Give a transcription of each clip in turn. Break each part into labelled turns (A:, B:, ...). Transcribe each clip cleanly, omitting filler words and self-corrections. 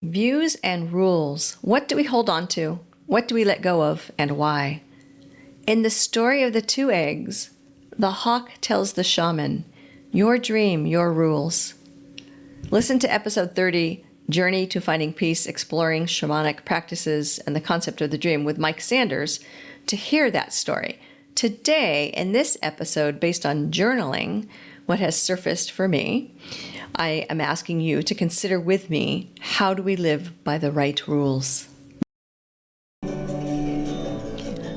A: Views and rules. What do we hold on to? What do we let go of, and why? In the story of the two eggs, the hawk tells the shaman, "Your dream, your rules." Listen to episode 30, Journey to Finding Peace, Exploring Shamanic Practices and the Concept of the Dream with Mike Sanders, to hear that story. Today, in this episode, based on journaling, what has surfaced for me, I am asking you to consider with me, how do we live by the right rules?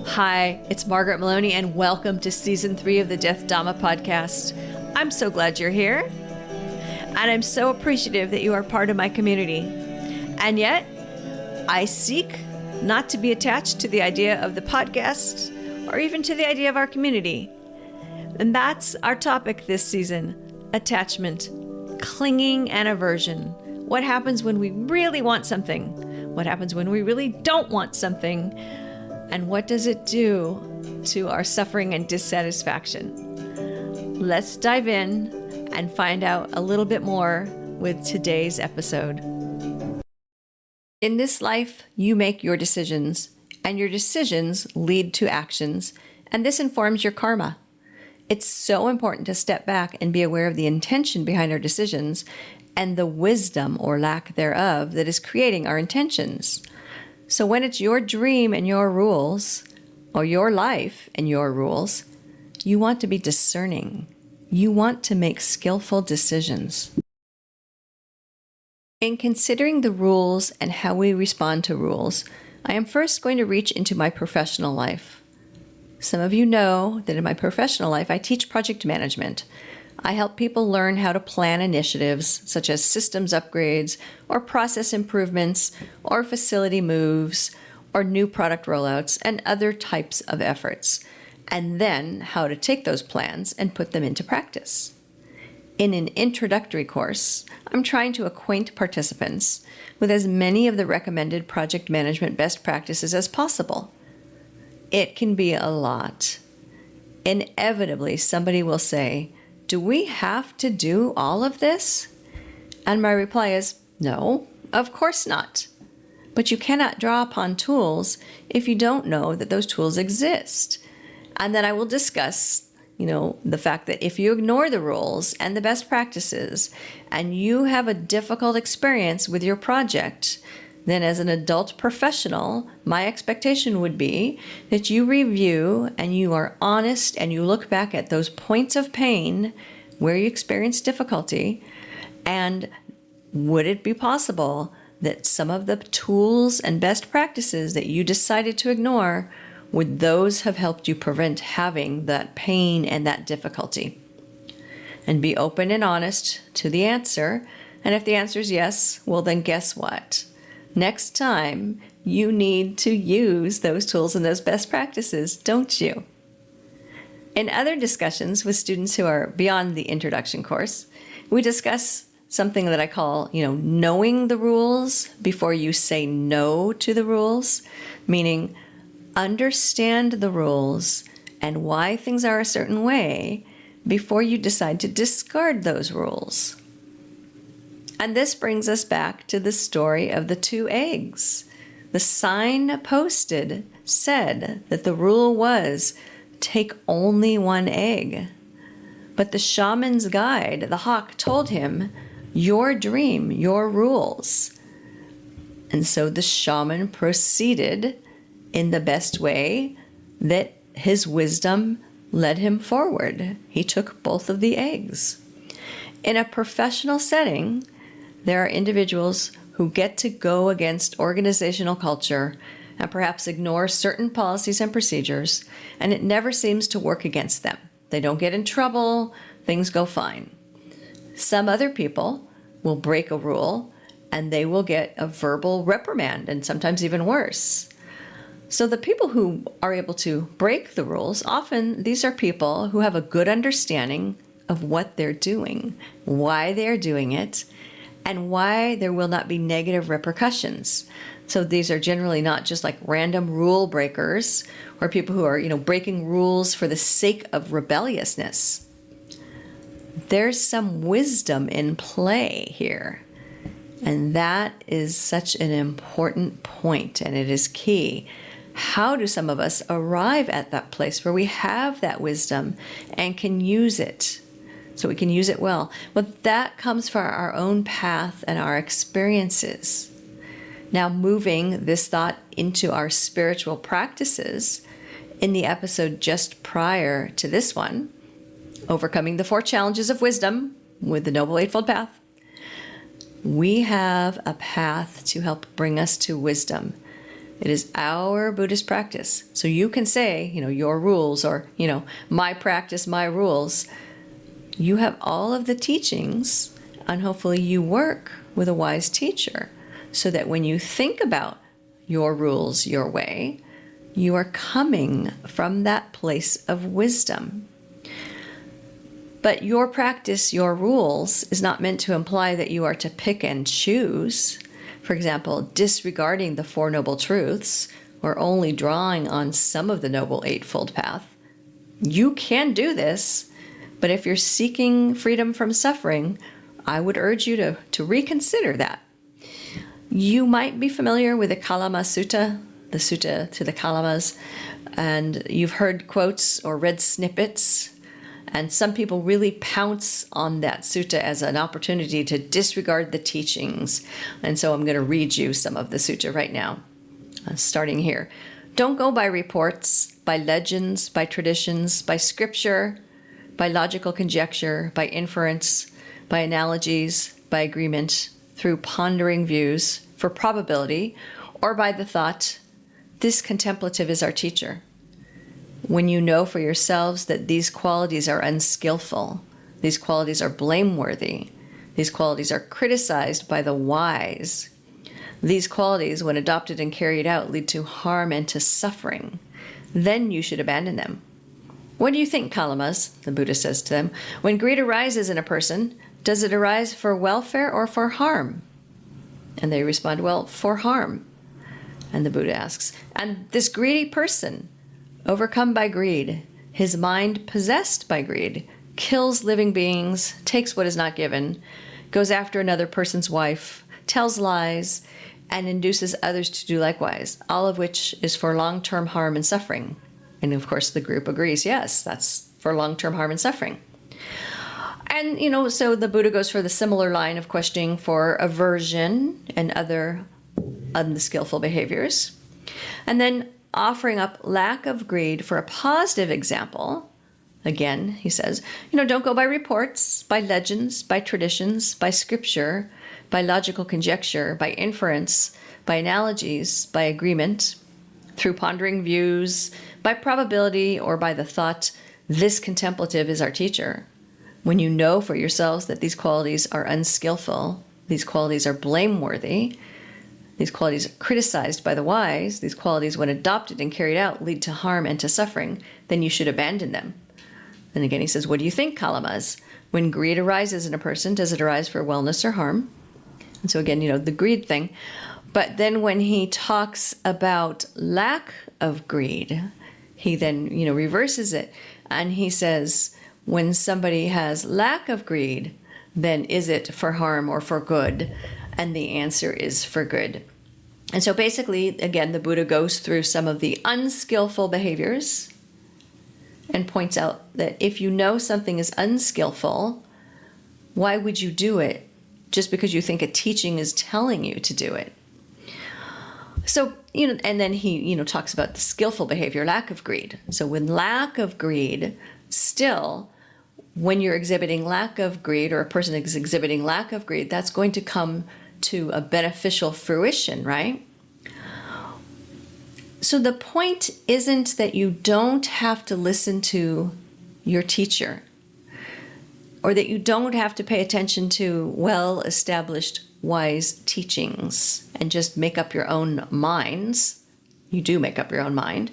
A: Hi, it's Margaret Maloney, and welcome to Season 3 of the Death Dhamma podcast. I'm so glad you're here, and I'm so appreciative that you are part of my community. And yet, I seek not to be attached to the idea of the podcast or even to the idea of our community. And that's our topic this season: attachment, clinging, and aversion. What happens when we really want something? What happens when we really don't want something? And what does it do to our suffering and dissatisfaction? Let's dive in and find out a little bit more with today's episode. In this life, you make your decisions, and your decisions lead to actions, and this informs your karma. It's so important to step back and be aware of the intention behind our decisions and the wisdom or lack thereof that is creating our intentions. So when it's your dream and your rules, or your life and your rules, you want to be discerning. You want to make skillful decisions. In considering the rules and how we respond to rules, I am first going to reach into my professional life. Some of you know that in my professional life, I teach project management. I help people learn how to plan initiatives such as systems upgrades or process improvements or facility moves or new product rollouts and other types of efforts, and then how to take those plans and put them into practice. In an introductory course, I'm trying to acquaint participants with as many of the recommended project management best practices as possible. It can be a lot. Inevitably, somebody will say, "Do we have to do all of this?" And my reply is, no, of course not. But you cannot draw upon tools if you don't know that those tools exist. And then I will discuss, the fact that if you ignore the rules and the best practices and you have a difficult experience with your project, then as an adult professional, my expectation would be that you review and you are honest and you look back at those points of pain where you experience difficulty, and would it be possible that some of the tools and best practices that you decided to ignore, would those have helped you prevent having that pain and that difficulty? And be open and honest to the answer, and if the answer is yes, well then guess what? Next time, you need to use those tools and those best practices, don't you? In other discussions with students who are beyond the introduction course, we discuss something that I call, knowing the rules before you say no to the rules, meaning understand the rules and why things are a certain way before you decide to discard those rules. And this brings us back to the story of the two eggs. The sign posted said that the rule was, take only one egg. But the shaman's guide, the hawk, told him, your dream, your rules. And so the shaman proceeded in the best way that his wisdom led him forward. He took both of the eggs. In a professional setting, there are individuals who get to go against organizational culture and perhaps ignore certain policies and procedures, and it never seems to work against them. They don't get in trouble, things go fine. Some other people will break a rule and they will get a verbal reprimand, and sometimes even worse. So the people who are able to break the rules, often these are people who have a good understanding of what they're doing, why they're doing it, and why there will not be negative repercussions. So these are generally not just like random rule breakers or people who are, breaking rules for the sake of rebelliousness. There's some wisdom in play here. And that is such an important point, and it is key. How do some of us arrive at that place where we have that wisdom and can use it so we can use it well? Well, that comes from our own path and our experiences. Now, moving this thought into our spiritual practices, in the episode just prior to this one, Overcoming the 4 Challenges of Wisdom with the Noble Eightfold Path, we have a path to help bring us to wisdom. It is our Buddhist practice. So you can say, your rules, or, my practice, my rules. You have all of the teachings, and hopefully you work with a wise teacher so that when you think about your rules, your way, you are coming from that place of wisdom. But your practice, your rules, is not meant to imply that you are to pick and choose. For example, disregarding the 4 Noble Truths or only drawing on some of the Noble Eightfold Path. You can do this, but if you're seeking freedom from suffering, I would urge you to reconsider that. You might be familiar with the Kalama Sutta, the Sutta to the Kalamas, and you've heard quotes or read snippets. And some people really pounce on that sutta as an opportunity to disregard the teachings. And so I'm going to read you some of the sutta right now, starting here. Don't go by reports, by legends, by traditions, by scripture, by logical conjecture, by inference, by analogies, by agreement, through pondering views for probability, or by the thought, this contemplative is our teacher. When you know for yourselves that these qualities are unskillful, these qualities are blameworthy, these qualities are criticized by the wise, these qualities, when adopted and carried out, lead to harm and to suffering, then you should abandon them. What do you think, Kalamas? The Buddha says to them. When greed arises in a person, does it arise for welfare or for harm? And they respond, well, for harm. And the Buddha asks, and this greedy person, overcome by greed, his mind possessed by greed, kills living beings, takes what is not given, goes after another person's wife, tells lies, and induces others to do likewise, all of which is for long-term harm and suffering. And of course the group agrees, yes, that's for long-term harm and suffering. And, so the Buddha goes for the similar line of questioning for aversion and other unskillful behaviors. And then offering up lack of greed for a positive example. Again, he says, don't go by reports, by legends, by traditions, by scripture, by logical conjecture, by inference, by analogies, by agreement, through pondering views, by probability, or by the thought, this contemplative is our teacher. When you know for yourselves that these qualities are unskillful, these qualities are blameworthy, these qualities are criticized by the wise, these qualities, when adopted and carried out, lead to harm and to suffering, then you should abandon them. And again, he says, what do you think, Kalamas? When greed arises in a person, does it arise for wellness or harm? And so again, the greed thing. But then when he talks about lack of greed, he then, reverses it. And he says, when somebody has lack of greed, then is it for harm or for good? And the answer is for good. And so basically, again, the Buddha goes through some of the unskillful behaviors and points out that if you know something is unskillful, why would you do it just because you think a teaching is telling you to do it? So, and then he, talks about the skillful behavior, lack of greed. So when lack of greed, still, when you're exhibiting lack of greed, or a person is exhibiting lack of greed, that's going to come to a beneficial fruition, right? So the point isn't that you don't have to listen to your teacher, or that you don't have to pay attention to well-established wise teachings and just make up your own minds. You do make up your own mind.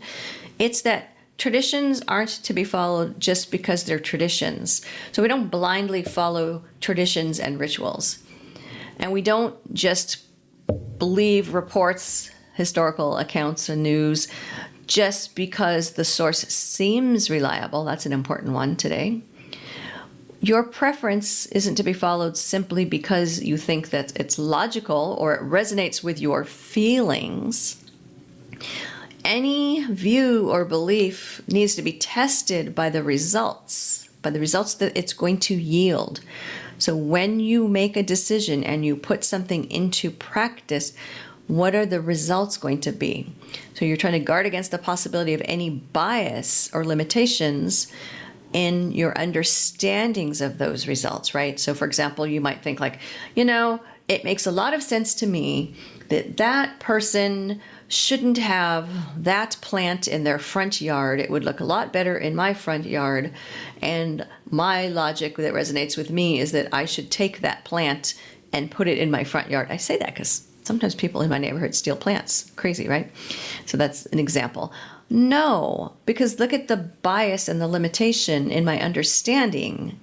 A: It's that traditions aren't to be followed just because they're traditions. So we don't blindly follow traditions and rituals. And we don't just believe reports, historical accounts, and news just because the source seems reliable. That's an important one today. Your preference isn't to be followed simply because you think that it's logical or it resonates with your feelings. Any view or belief needs to be tested by the results that it's going to yield. So when you make a decision and you put something into practice, what are the results going to be? So you're trying to guard against the possibility of any bias or limitations in your understandings of those results, right? So for example, you might think like, it makes a lot of sense to me that that person shouldn't have that plant in their front yard. It would look a lot better in my front yard. And my logic that resonates with me is that I should take that plant and put it in my front yard. I say that because sometimes people in my neighborhood steal plants. Crazy, right? So that's an example. No, because look at the bias and the limitation in my understanding.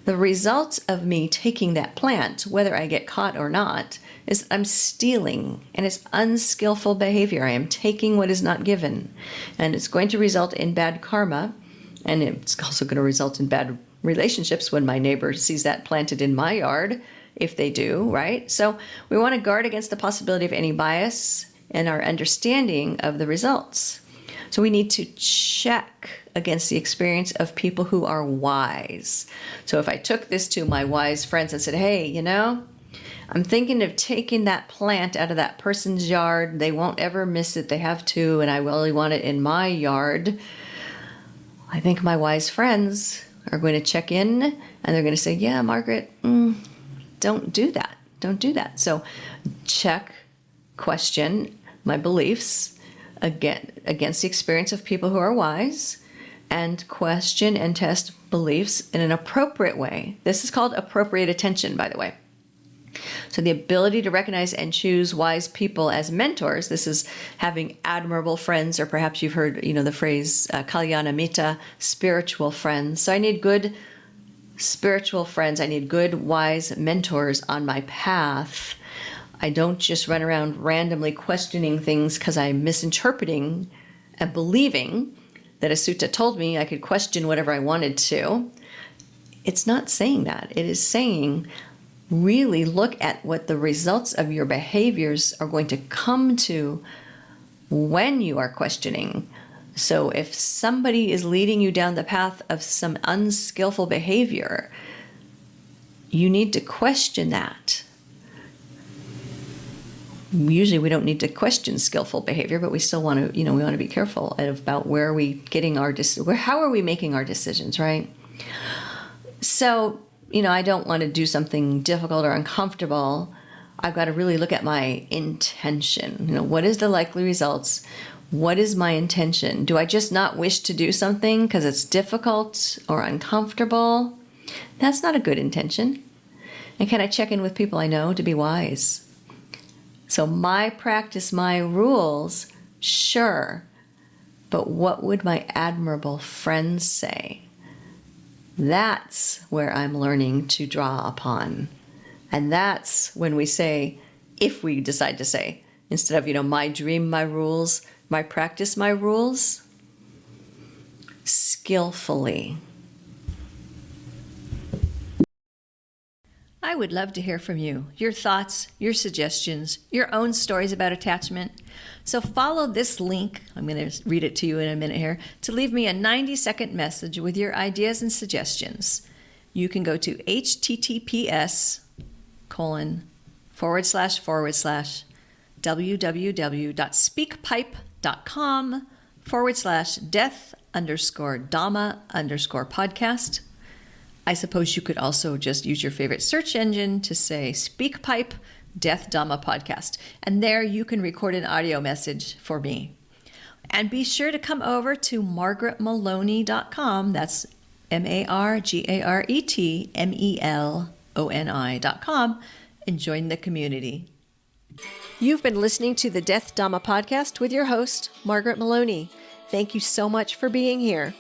A: The result of me taking that plant, whether I get caught or not, is I'm stealing, and it's unskillful behavior. I am taking what is not given, and it's going to result in bad karma, and it's also going to result in bad relationships when my neighbor sees that planted in my yard, if they do, right? So we want to guard against the possibility of any bias in our understanding of the results. So we need to check against the experience of people who are wise. So if I took this to my wise friends and said, hey, I'm thinking of taking that plant out of that person's yard. They won't ever miss it. They have to, and I really want it in my yard. I think my wise friends are going to check in and they're going to say, yeah, Margaret, don't do that. Don't do that. So check, question my beliefs against the experience of people who are wise, and question and test beliefs in an appropriate way. This is called appropriate attention, by the way. So the ability to recognize and choose wise people as mentors, this is having admirable friends, or perhaps you've heard, the phrase Kalyana Mitta, spiritual friends. So I need good spiritual friends. I need good, wise mentors on my path. I don't just run around randomly questioning things because I'm misinterpreting and believing that a sutta told me I could question whatever I wanted to. It's not saying that. It is saying, really look at what the results of your behaviors are going to come to when you are questioning. So if somebody is leading you down the path of some unskillful behavior, you need to question that. Usually we don't need to question skillful behavior, but we still want to, we want to be careful about where are we getting how are we making our decisions, right? So, I don't want to do something difficult or uncomfortable. I've got to really look at my intention. What is the likely results? What is my intention? Do I just not wish to do something because it's difficult or uncomfortable? That's not a good intention. And can I check in with people I know to be wise? So my practice, my rules, sure, but what would my admirable friends say? That's where I'm learning to draw upon. And that's when we say, if we decide to say, instead of, my dream, my rules, my practice, my rules, skillfully. I would love to hear from you, your thoughts, your suggestions, your own stories about attachment. So follow this link, I'm going to read it to you in a minute here, to leave me a 90-second message with your ideas and suggestions. You can go to https://www.speakpipe.com/death_Dhamma_podcast. I suppose you could also just use your favorite search engine to say SpeakPipe Death Dhamma Podcast. And there you can record an audio message for me. And be sure to come over to margaretmaloney.com. That's MargaretMeloni.com and join the community. You've been listening to the Death Dhamma Podcast with your host, Margaret Maloney. Thank you so much for being here.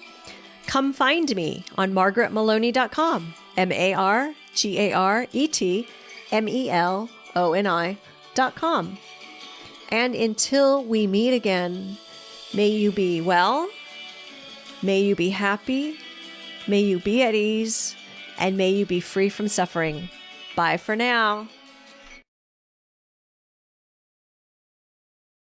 A: Come find me on margaretmaloney.com, margaretmeloni.com. And until we meet again, may you be well, may you be happy, may you be at ease,
B: and may you be free from suffering. Bye for now.